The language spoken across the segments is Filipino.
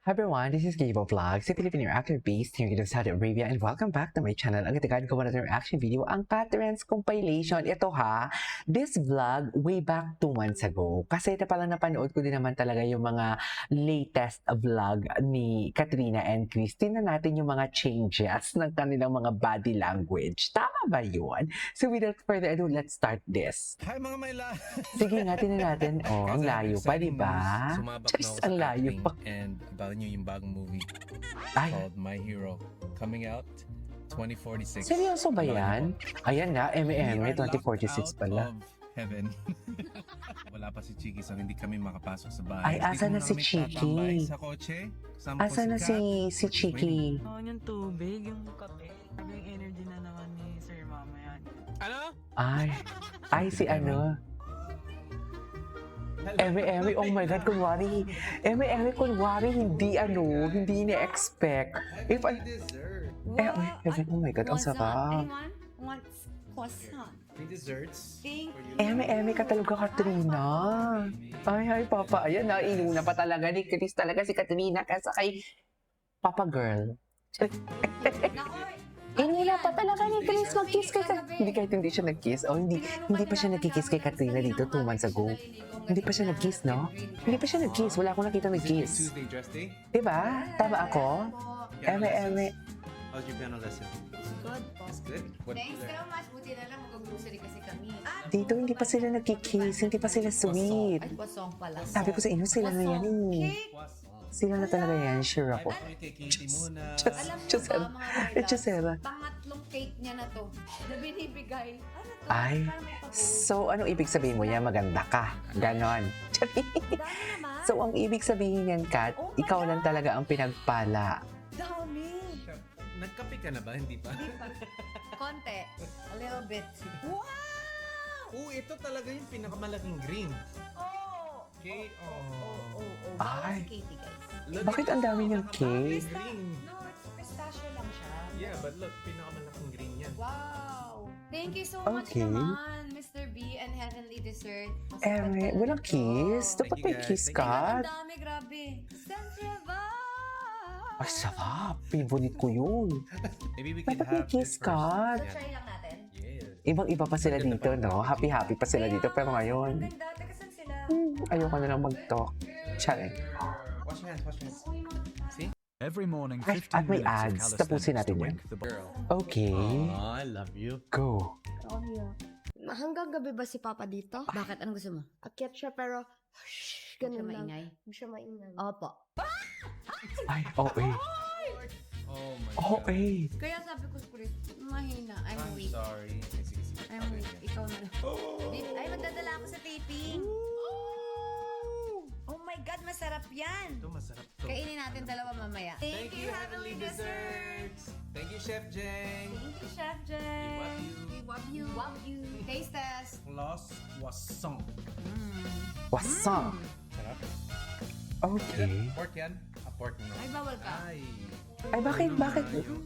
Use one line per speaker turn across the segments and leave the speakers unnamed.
Hi everyone, this is Gabo Vlog, sa Filipino actor based here in Saudi Arabia, and welcome back to my channel. Ang itagaan ko na reaction video, ang Patterns compilation. Ito ha, this vlog way back 2 months ago. Kasi ito palang napanood ko din naman talaga yung mga latest vlog ni Katrina and Chris. Tingnan natin yung mga changes ng kanilang mga body language. Tama ba yun? So without further ado, let's start this.
Hi mga Mayla!
Sige nga, tingnan natin. Oh, ang layo pa, di ba?
Sumabak na ako
Ang
sa
layo
acting
pa.
and abangan nyo yung bagong movie
Ay,
called My Hero coming out 2046.
seryoso ba yan? Ayan nga,
We
M.M.
are locked
2046 pala.
out of heaven. Wala pa si Chiki so hindi kami makapasok sa bahay.
Ay, asa
Hindi
na
muna
si
kami
Chiki?
tatambay sa kotse. Kasama ko
Asa na
Kat.
si Chiki?
Yung tubig, yung kape. Sabi yung energy na naman ni Sir mamaya.
Ano?
Ay, si ano? Eme, oh my God, kunwari, hindi ini-expect. If I, oh my God, ang sarap.
Anyone wants croissant?
Free desserts
Thank
for you.
Eme, ka talaga, Katrina. Ay, Papa, ayan na, inuna pa talaga ni Chris talaga si Katrina kasi kay Papa Girl.
Nako,
Inuna pa talaga ni Chris mag-kiss kay Katrina. Hindi kahit hindi siya nag-kiss. Oh, hindi pa siya nag-kiss kay Katrina dito 2 months ago. Hindi pa siya nag-kiss, no? Hindi pa siya nag-kiss. Wala akong nakita nag-kiss.
Tuesday dress day?
Diba? Tama ako? Eme.
How's your piano lesson?
Good po.
It's good? What
Thanks so much. Buti na lang mag-grocery kasi kami.
Dito hindi pa sila nagkikiss. Hindi pa sila sweet.
Ay, kwasong pala.
Sabi ko sa inyo, sila na yan eh.
Cake.
Sila na talaga yan. Sure ako.
Kami kay Katie muna.
Alam mo
Chusera.
ba, mga
Chusera.
pangatlong cake niya na to. Na binibigay. Ano to?
Ay,
Parang may pag-uwi.
so anong ibig sabihin mo yan? Maganda ka. Ganon.
Dami naman.
So ang ibig sabihin yan, Kat,
Oh my
ikaw lang
God.
talaga ang pinagpala.
Dami.
Nagkape ka na ba? Hindi pa?
Di ba? Konti. A little bit. Wow!
Ito talaga yung pinakamalaking green.
Oh!
Okay,
Ay.
Si Katie, guys.
Bakit ang dami niyang cake?
Green.
No, it's pistachio lang siya.
Yeah, but look, pinakamalaking green yan.
Wow! Thank you so much
Okay.
naman, Mr. B and Heavenly Dessert.
Eme, walang kiss. Dapat
Thank you,
may
guys.
kiss,
Thank you.
Kat.
Ang dami, grabe. Centriva!
Ay, sarap. Favorite ko yun.
Maybe we can
Dapat may
have
kiss,
this first.
Kat.
So, try lang natin.
Yeah.
Ibang-iba pa sila dito, no? Happy-happy pa sila dito. Pero ngayon,
Ang ganda. Teka, saan sila?
ayoko na lang mag-talk. Charing.
Wash your hands, wash your hands.
Uy, mga
See?
Every morning,
Ay,
15
at may
minutes of
ads.
calisthenics
Tapusin natin
to
yan.
wake the
Girl.
Okay.
I love you.
Go.
Hanggang gabi ba si Papa dito?
Bakit? Anong gusto mo?
Akyat siya pero
Siya
ganun lang.
maingay?
Hindi siya maingay.
Opo.
Ay, okay.
Oh my
Okay.
Kaya sabi ko, Chris, mahina. I'm
I'm
weak.
sorry. Sige, sige.
I'm weak. Ikaw na lang. Ay, magdadala ako sa taping. Oh my God, masarap yan.
Ito masarap to.
Kainin natin dalawa mamaya.
Thank you, Heavenly Desserts. Thank you, Chef Jeng.
Thank you, Chef Jay.
We love you.
We love you. Taste test.
Plus wasong.
Wasang.
Sarap.
Okay.
Pork yan? Pork na.
Ay, bawal ka.
Ay.
Ay, bakit?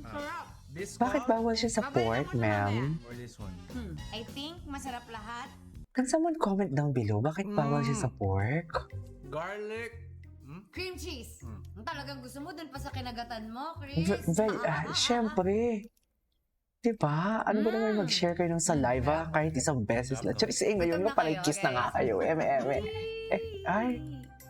Sarap.
This
Bakit
one
bawal siya sa pork, ma'am?
or this one?
I think masarap lahat.
Can someone comment down below? Bakit bawal siya sa pork?
Garlic.
Cream cheese. Ang talagang gusto mo dun pa sa kinagatan mo, Chris.
Siyempre. Diba? Ano ba naman mag-share kayo ng saliva kahit isang beses lang? Charis, ngayon
Gutom
nga
na
parang
kayo,
kiss na nga
guys.
kayo. Eme. Ay.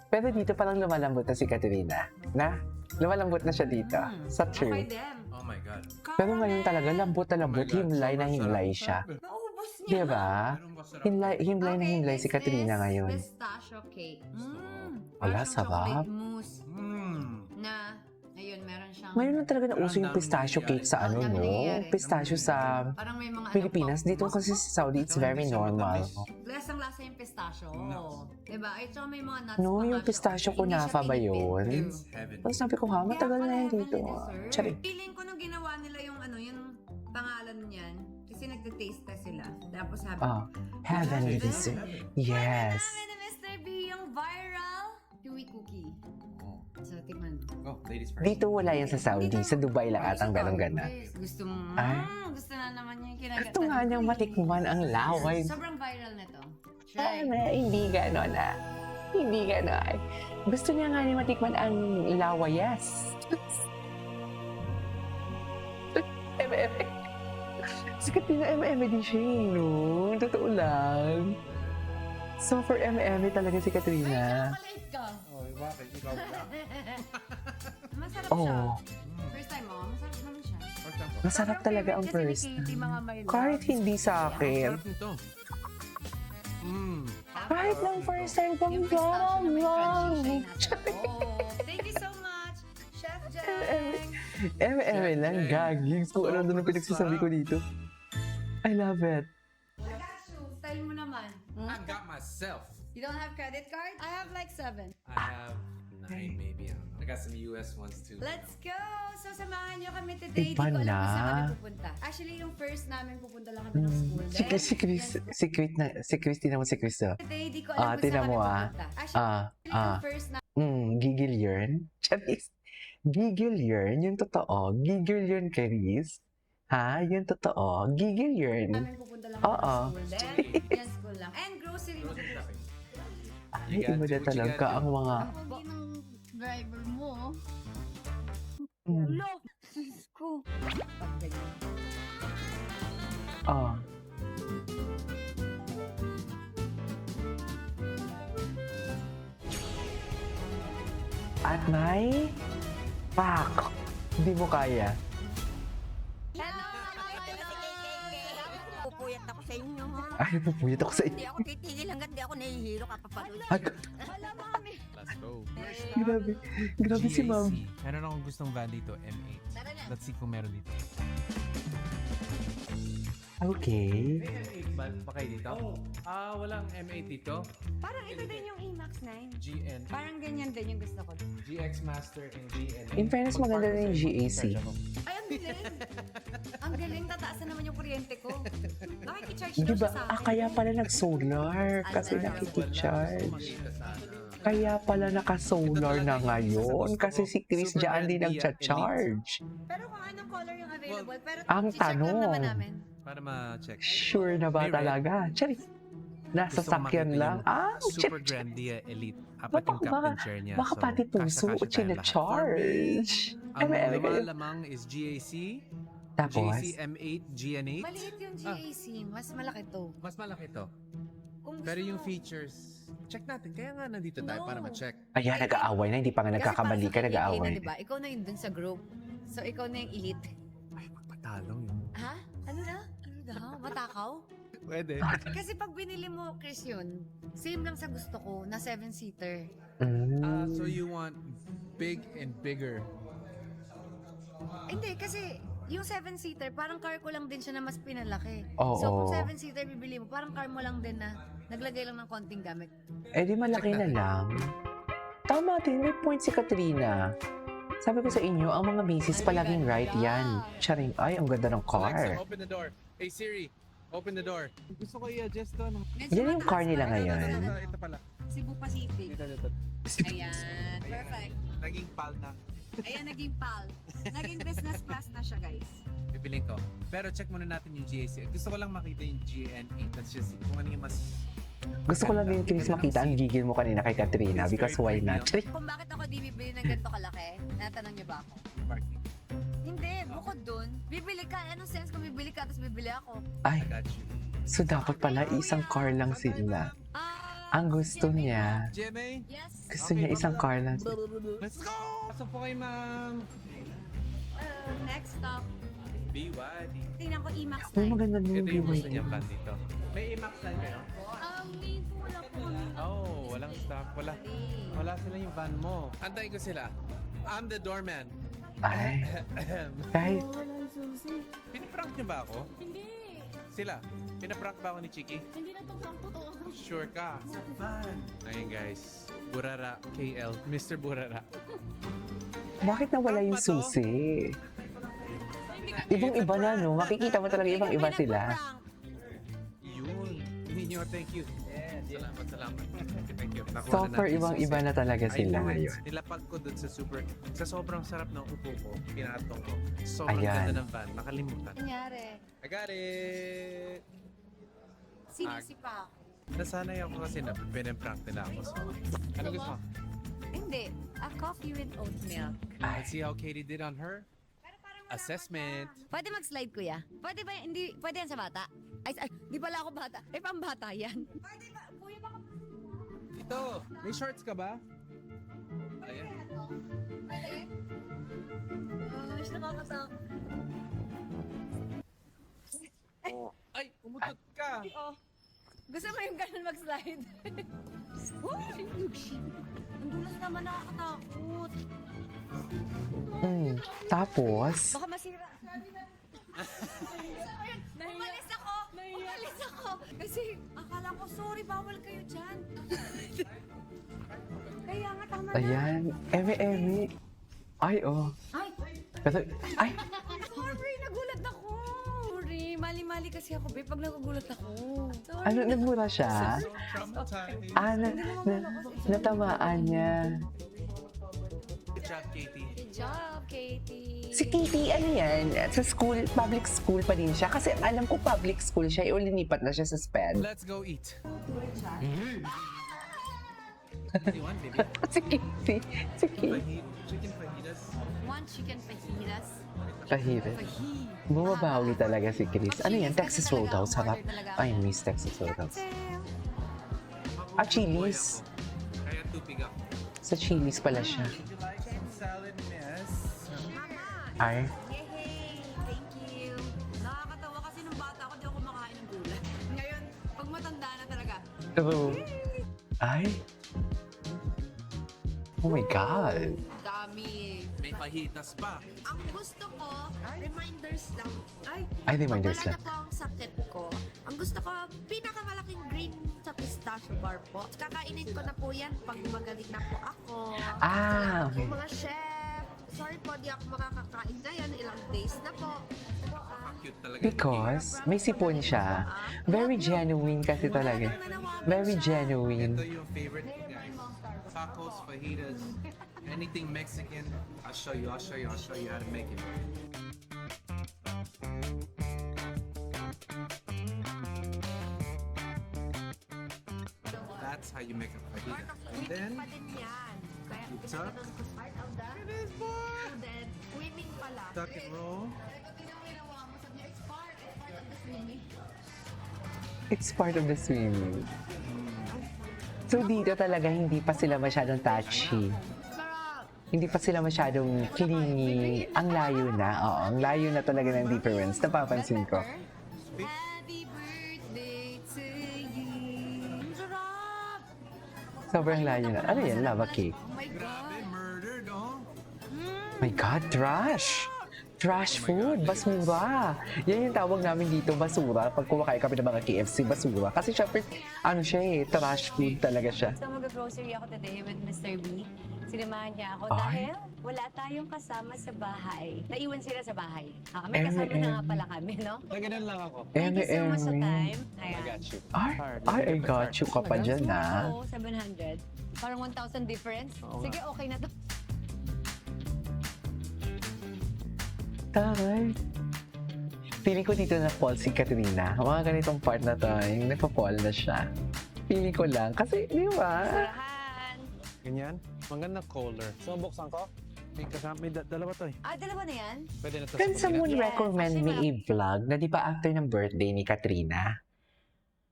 Pero dito parang lumalambot na si Katrina. Na? Lumalambot na siya dito. Sa
Okay
true.
din.
Oh my God.
Pero ngayon talaga, lambot na lambot.
Oh my God,
Himlay na
sobrang
himlay
sarap.
siya.
Naubos niya.
Diba?
Pero masarap.
Himlay na himlay si
this
Katrina
is
ngayon.
Pistachio cake.
Wala,
Parang
sarap.
chocolate mousse
Mm.
na, ayun, meron siyang...
Ngayon lang talaga nauso yung pistachio cake sa ano,
Ang dami
no?
nangyayari.
Pistachio sa
Parang may mga
Pilipinas.
ano,
Dito kasi sa Saudi, it's very normal.
lasang-lasa yung pistachio.
Nuts.
Diba? Ay, tsaka may mga nuts
No,
pa
yung
nga siya.
pistachio
Hindi siya
kunafa ba
pinipit.
yun?
It's heaven.
Tapos sabi ko, ha, matagal
Kaya
na yan
pala
dito.
heavenly dessert.
Charing.
Feeling ko nung ginawa nila yung ano, yung pangalan niyan, kasi nagte-taste test sila. Tapos sabi,
Heavenly dessert. Yes.
namin na Mr. B yung viral chewy cookie.
Oh.
So, tikman mo.
Go, ladies first.
Dito wala yan sa Saudi. Sa Dubai lang atang meron gana.
Gusto mo,
Ay.
gusto na naman niya yung kinagatan.
Gusto nga niyang matikman ang laway.
Sobrang viral na to. Try.
Hindi gano'n na. Hindi gano'n. Gusto niya nga niya matikman ang lawayas. M&M. Sikat din na M&M din siya, no? Totoo lang. So, for M&M talaga si Katrina.
Maliit ka.
Oh, bakit? Ikaw ba?
Masarap siya.
Oh,
First time mo, masarap naman siya.
masarap talaga ang first. Kahit hindi sa akin.
Sarap nito.
Kahit lang first time kong
Yung pistachio na may crunchy siya
vlog.
yung nasa. Oh, thank you so much, Chef Jang.
M&M lang, gagings. Kung ano doon ang pinagsasabi ko dito. I love it.
I got you. Style mo naman.
I got myself.
You don't have credit card? I have like 7.
I have 9 maybe. I don't know. I got some US ones too.
Let's go! So, samahan niyo kami today. Di
Iba
ko alam kung
na.
saan kami pupunta. Actually, yung first namin pupunta lang kami ng school.
Si Chris, si Christy naman si Chris.
Today, di ko alam kung
Tingnan
saan
mo,
kami pupunta. Actually, yung first na
Gigil yun. Charis. Gigil yun. Yung totoo. Gigil yun, Chris. Ha? Yung totoo. Gigil yun.
namin pupunta lang
Oo.
kami ng school. Then, yan school lang. And grocery.
Ay, iba na talaga ang mga...
Ang pogi ng driver mo.
Mm.
Lo! Sus ko.
Oh. At may... Pak! Hindi mo kaya.
Hello! Pupuyat ako sa inyo, ha?
Ay, pupuyat ako sa
Hindi
inyo.
ako titigil hanggat di ako nahihilo kapapanood.
Ay,
Hala, mami!
Let's go.
grabe. Grabe si ma'am.
Meron akong gustong van dito, M8.
Tara na.
Let's see kung meron dito.
Okay.
M8 ba kayo dito? Walang M8 dito.
Parang ito din yung EMAX 9.
GN.
Parang ganyan din yung gusto ko.
GX Master and GN.
In fairness, maganda rin yung GAC.
Ay, ang galing! Ang galing, tataasan naman yung kuryente ko. Nakikicharge
Di
daw
ba?
siya sa akin.
Kaya pala nag-solar. Kasi nakikicharge. Kaya pala naka-solar na ngayon. Kasi si Chris dyan din nagcha-charge.
Pero kung anong color yung available, pero
Ang
check lang
tanong.
naman namin.
Para ma-check.
Sure na ba
May red.
talaga? Charis. Nasa
Gusto ko
sakyan
makita
lang.
yung Super
Shit.
Grandia Elite. Apat yung
Baka-
captain chair niya.
Baka pati puso
kasya-kasya
o
tayo lahat.
charge.
Ang lumalamang is GAC,
Tapos,
GAC M8, GN8.
Maliit yung GAC, mas malaki to.
Mas malaki to.
Kung
Pero
gusto
yung
mo-
features, check natin. Kaya nga nandito tayo
No.
para ma-check.
ayan, nag-aaway na. Hindi pa nga
Kasi
nagkakamali
para
ka,
sa
nag-aaway
PTA na,
na.
diba? Ikaw na yun dun sa group. So, ikaw na yung elite.
Ay, magpatalong yun.
Ha? Ano na? Ano daw? Matakaw?
Pwede.
Kasi pag binili mo, Chris, yun, same lang sa gusto ko, na 7-seater.
So you want big and bigger.
Hindi, kasi yung 7-seater, parang car ko lang din siya na mas pinalaki.
Oo.
So, kung 7-seater bibili mo, parang car mo lang din na naglagay lang ng konting gamit.
Eh di malaki na lang. Tama din, may point si Katrina. Sabi ko sa inyo, ang mga misis palaging right yan. Charing, ay, ang ganda ng
Alexa,
car.
open the door. Hey Siri, open the door. Gusto ko i-adjust to.
Yan yung car nila ngayon.
Ito pala.
Cebu Pacific.
Ito.
Ayan, perfect.
Naging pal na.
Ayan, naging PAL. Naging business class na siya, guys.
Bibiling ko. Pero check muna natin yung GAC. Gusto ko lang makita yung GN8. Let's just see kung ano yung mas...
Gusto ko lang din, Chris, makita ang gigil mo kanina kay Katrina because why not?
Kung bakit ako di bibili ng ganito kalaki, natanong niyo ba ako?
Parking.
Hindi, bukod dun, bibili ka. Anong sense kung bibili ka tapos bibili ako?
Ay,
I got you.
so dapat pala isang car lang sila. Ang gusto niya,
GMA?
Yes.
gusto niya isang car lang.
Let's go! Pasok po kayo, ma'am.
Next stop,
BYD.
tingnan ko EMAX
Uy,
9.
maganda din yung
Ito yung gusto
BYD.
niyang van dito. May IMAX line kayo?
Minsan wala po kami.
Oh, walang stock. Wala sila yung van mo. Antayin ko sila. I'm the doorman.
Ay, kahit,
Pinaprank niyo ba ako?
Hindi!
Sila. Pinaprank ba ako ni Chiki?
Hindi na to prank totoo.
Sure ka. Ayun guys. Burara KL. Mr. Burara.
bakit nawala yung susi? Ibang-iba na, no? Makikita mo talaga ibang-iba sila.
Yun. Ninyo, thank you. Salamat. Thank you. Nakuha
So,
na
for
natin yung
ibang-iba
susi.
na talaga sila
Ayun.
ngayon.
Nilapag ko dun sa sa sobrang sarap ng upo ko, pinatong ko. Sobrang
Ayan.
ganda ng van. Nakalimutan.
Nangyari,
I got it!
sinisipa ako.
Nasanay ako kasi na pinaprank nila ako. So, ano gusto mo?
Hindi. A coffee with oat milk.
Let's see how Katie did on her assessment.
Pwede mag-slide, kuya? Pwede ba, hindi, pwede yan sa bata? Ay, di pala ako bata. Eh, pambata yan.
Ito, may shorts ka ba? Ayan.
Gosh, nakakatakot.
Ay, umutot ka.
Gusto mo yung ganun mag-slide? Ang dulas naman, nakakatakot.
Tapos,
Baka masira. Umalis ako! Umalis ako! Kasi akala ko, sorry, bawal kayo dyan. Kaya nga, tama na.
ayan, eme. Ay, oh.
Ay!
Pero, ay,
Sorry, nagulat ako. Sorry, mali-mali kasi ako, babe, pag nagugulat ako. Sorry.
ano, nagmura siya?
So traumatized.
Natamaan niya.
Good job, Katie.
Good job, Katie.
Si Katie, ano yan? Sa school, public school pa din siya. Kasi alam ko public school siya, linipat na siya sa SPED.
Let's go eat. What do you want, baby?
Si Katie, si Katie.
Chicken fajitas.
One chicken fajitas.
Kahirap. Bumabawi talaga si Chris. Ano yan? Texas Roadhouse. Harap. Ay, miss Texas Roadhouse. Ah, Chili's.
Kaya tupig ako.
Sa Chili's pala siya.
Would you like some salad, miss?
Ay,
Yay! Thank you. Nakakatawa kasi nung bata ako, di ako kumakain ng gulay. Ngayon, pag matanda na talaga,
true. Ay. Oh my God.
dami.
May fajitas pa.
Ang gusto ko, reminders lang.
Ay, reminders
Wala
lang.
na po ang sakit ko. Ang gusto ko, pinakamalaking green sa pistachio bar po. Kakainin ko na po yan pag magaling na po ako.
Ah,
Salamat
okay.
po mga chef. Sorry po, di ako makakakain na yan. Ilang days na po.
Cute talaga.
Because may sipon siya. Very genuine kasi talaga. Very genuine.
Ito yung favorite ko, guys. Tacos, fajitas, anything Mexican. I'll show you how to make it. That's how you make a fajita. And then,
Pa din yan. Kaya
You
kasi
tuck?
ganun ko part of the and then swimming pala.
tuck and roll.
It's part of the swimming. So dito talaga hindi pa sila masyadong touchy. Hindi pa sila masyadong clingy. Ang layo na. Oo, ang layo na talaga ng difference. Napapansin ko.
Happy birthday to you. Ang sarap!
Sobrang layo na. Ano yan? Lava cake.
Oh my God.
Grabe, murdered, oh.
My God, trash! Trash food, basura. Yan yung tawag namin dito, basura. Pag kumakain kami ng mga KFC, basura. Kasi syempre, ano siya eh, trash food talaga siya.
So mag-grocery ako today with Mr. B. Sinamahan niya ako
Ay.
dahil wala tayong kasama sa bahay. Naiwan sila sa bahay. May kasama na nga pala kami, no?
Naganan lang ako.
Thank you so much sa
Eme.
time. Ayan.
you.
Ay, I got you ka pa dyan, ah.
So, 700. Parang 1,000 difference. Sige, okay na to.
Taray. Feeling ko dito na fall si Katrina. Mga ganitong part na to, yung nagpa-fall na siya. Feeling ko lang. Kasi, di ba?
Sarahan.
Ganyan? Magandang color. So, buksan ko? May kasama, dalawa to eh.
Dalawa na yan?
Pwede na to
Can
sa
someone
Yes,
recommend me a vlog na di ba after ng birthday ni Katrina?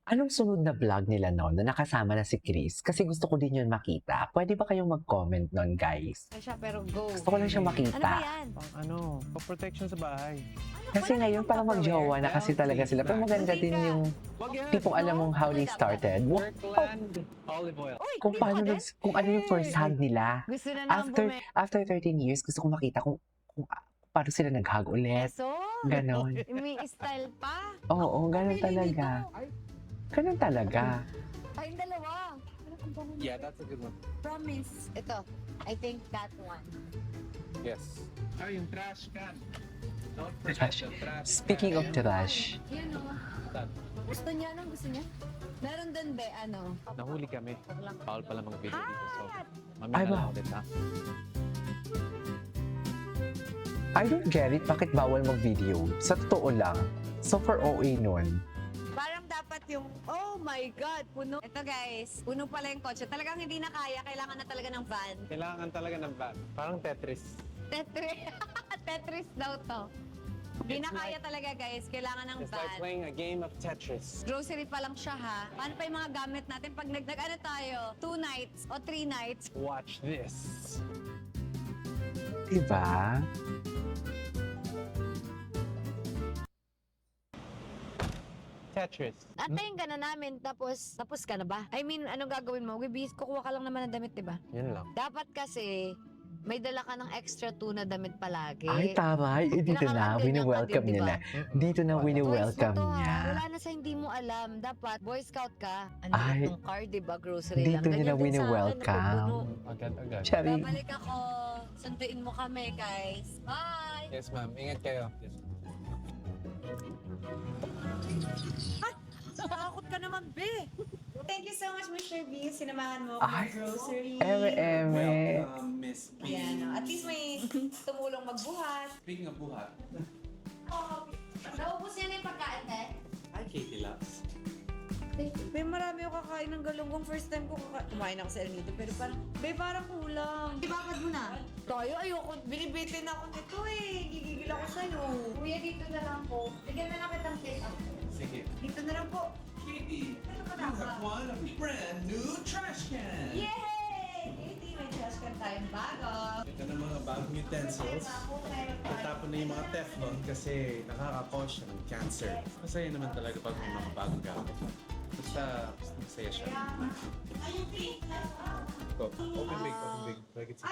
Anong sunod na vlog nila noon na nakasama na si Chris? Kasi gusto ko din yun makita. Pwede ba kayong mag-comment noon, guys?
Ano siya, pero go.
Gusto ko lang siya
Ano
makita.
ba yan?
Ano? Protection sa bahay.
Kasi ngayon parang mag-jowa na kasi talaga sila. Pero maganda din yung tipong alam mong how they started.
Kirkland olive oil.
Kung paano, kung ano yung first hug nila.
Gusto na naman
After 13 years, gusto ko makita kung paano sila nag-hug ulit.
So,
Ganon.
may style pa.
Oo, ganon talaga. Ganon talaga.
Tayong dalawa.
Yeah, that's a good one.
Promise. Ito. I think that one.
Yes. Ah, yung trash can. Don't
Trash.
forget the trash
Speaking of trash,
Yan o. Gusto niya, anong gusto niya? Meron doon, be, ano?
Nahuli kami. Bawal pala mag-video dito. So,
Ay,
mamaya na lang
wow.
ulit ha.
I don't get it, bakit bawal mag-video? Sa totoo lang, so for OA nun,
Parang dapat
yung, oh my God, puno. Ito guys, puno pala yung kotse. Talagang hindi na kaya, kailangan na talaga ng van.
Kailangan talaga ng van. Parang Tetris.
Tetris. Tetris daw to. Hindi na kaya talaga guys, kailangan ng
It's like
van.
playing a game of Tetris.
Grocery pa lang siya ha. Paano pa yung mga gamit natin pag ano tayo, 2 nights o 3 nights?
Watch this.
Diba?
Tetris.
Antayin ka na namin, tapos ka na ba? I mean, anong gagawin mo? Kukuha ka lang naman ng damit, diba?
Yun lang.
Dapat kasi, may dala ka ng extra 2 na damit palagi.
Ay, tama. Eh, dito na,
Nakaraan din yung
wini-welcome
atin,
niya na.
diba?
Dito na, wini-welcome
Boy Scout to,
niya.
ha? Wala na sa hindi mo alam. Dapat, Boy Scout ka. Ano
Ay,
yung car, diba? Grocery
dito
lang.
niya na
Ganyan din sa akin,
wini-welcome.
napupuno.
Agad-agad.
Charing.
Babalik ako. Sunduin mo kami, guys. Bye!
Yes, ma'am. Ingat kayo. Yes.
Nakakot ka naman, be!
Thank you so much, Mr. B. Sinamahan mo ako
Ay,
ng grocery.
Eme.
Miss B.
Ayan, at least may tumulong magbuhat.
Speaking of buhat,
Naubos niya na yung pagkain, te?
hi Katie Loves.
Be, marami ako kakain ng galunggong. First time ko kumain ako sa El Nido. Pero parang kulang.
Ibabad mo na.
Tayo, ayoko. Binibitin ako nito eh. Gigigil ako sa'yo.
Kuya, dito na lang po. Bigyan na lang kitang take up.
Sige.
Dito na lang po.
Katie, you have won a brand new trash can.
Yay! Katie, may trash can tayong bago.
Ito na mga bagong utensils. Tatapon na yung mga Teflon kasi nakaka-cause siya ng cancer. Masaya naman talaga pag may mga bagong gamit. Basta masaya siya. Go. Open big, open big. Like it's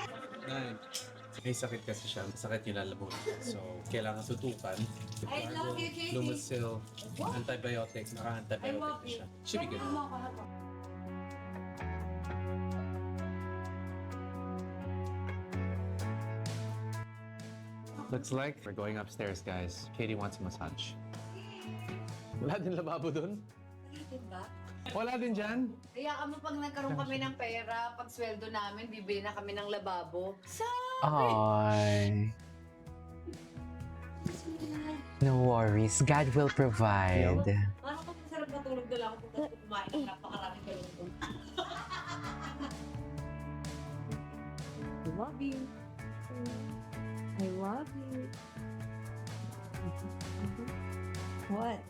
nine. May sakit kasi siya. Sakit yung lalamunan. So, kailangan tutukan.
I love you, Katie.
Lumasil. Antibiotic. Naka-antibiotic na siya. Should be good. Looks like we're going upstairs, guys. Katie wants a massage. Wala din lababo dun?
Diba?
Wala din dyan?
Kaya mo pag nagkaroon kami ng pera, pag sweldo namin, bibili na kami ng lababo.
Ay. No worries. God will provide.
Ano kung masarap matulog na lang ako tapos kumain ng napakaraming galunggong.
I love you. I love you.
What?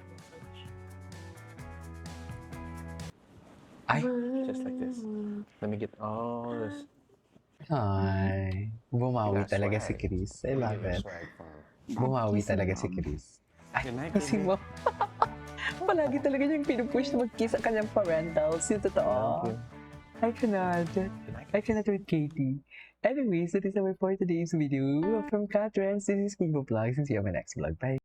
Ay.
Just like this. Let me get all this.
Ay. Bumawi
Got
talaga si
swag.
Chris. I love it.
Swag farm.
Bumawi talaga si Chris.
Good night,
Kasi
baby.
mo, palagi talaga niyang pinupush na mag-kiss ang kanyang parentals. Yung totoo. I cannot. I cannot with Katie. Anyways, that is our for today's video. From Catherine, this is Kibo Vlogs, and see you on my next vlog. Bye!